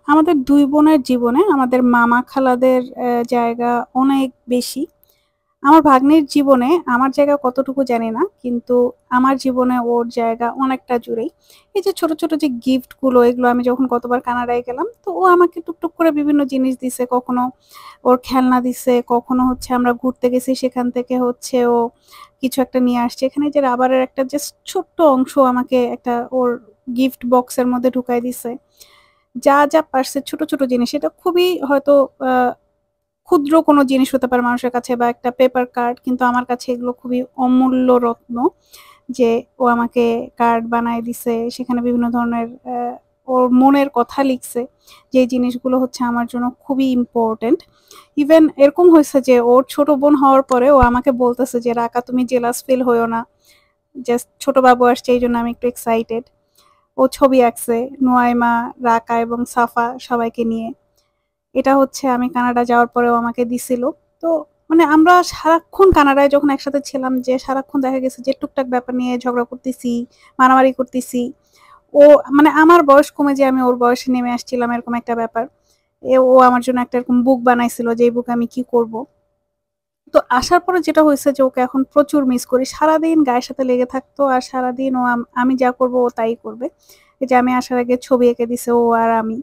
আমাদের ২ বোনের জীবনে আমাদের মামা খালাদের জায়গা অনেক বেশি। আমার ভাগ্নির জীবনে আমার জায়গা কতটুকু জানি না। কিন্তু আমার জীবনে ওর জায়গা অনেকটা জুড়েই। এই যে ছোট, ছোট যে গিফট গুলো এগুলো আমি যখন গতবার কানাডায় গেলাম, তো ও আমাকে টুকটুক করে বিভিন্ন জিনিস দিছে। কখনো ওর খেলনা দিছে, কখনো হচ্ছে আমরা ঘুরতে গেছি সেখান থেকে হচ্ছে ও কিছু একটা নিয়ে আসছে। এখানে যে রাবারের একটা জাস্ট ছোট্ট অংশ আমাকে একটা ওর গিফট বক্সের মধ্যে ঢুকায় দিছে। যা, যা পারছে ছোট, ছোট জিনিস। এটা খুবই হয়তো আ ক্ষুদ্র কোনো জিনিস হতে পারে মানুষের কাছে বা একটা পেপার কার্ড। কিন্তু আমার কাছে এগুলো খুবই অমূল্য রত্ন। যে ও আমাকে কার্ড বানায় দিছে। সেখানে বিভিন্ন ধরনের ওর মনের কথা লিখছে। যেই জিনিসগুলো হচ্ছে আমার জন্য খুবই ইম্পোর্টেন্ট। ইভেন এরকম হইছে যে ওর ছোট বোন হওয়ার পরে ও আমাকে বলতেছে যে, "রাকা তুমি জেলাস ফিল হইও না। জাস্ট ছোট বাবু আসছে এইজন্য আমি একটু এক্সাইটেড।" ও ছবি আঁকছে নুয়াইমা, রাকা এবং সাফা সবাইকে নিয়ে। এটা হচ্ছে আমি কানাডা যাওয়ার পরেও আমাকে দিছিল। তো মানে আমরা সারাক্ষণ কানাডায় যখন একসাথে ছিলাম যে সারাক্ষণ দেখা গেছে যে টুকটাক ব্যাপার নিয়ে ঝগড়া করতেছি, মারামারি করতেছি। ও মানে আমার বয়স কমে যে আমি ওর বয়সে নেমে আসছিলাম এরকম একটা ব্যাপার। ও আমার জন্য একটা এরকম বুক বানাইছিল যেই বুকে আমি কি করব। তো আসার পরে যেটা হয়েছে যে ওকে এখন প্রচুর মিস করি। সারাদিন গায়ের সাথে লেগে থাকতো আর সারাদিন ও আমি যা করব ও তাই করবে। এই যে আমি আসার আগে ছবি এঁকে দিছে ও আর আমি।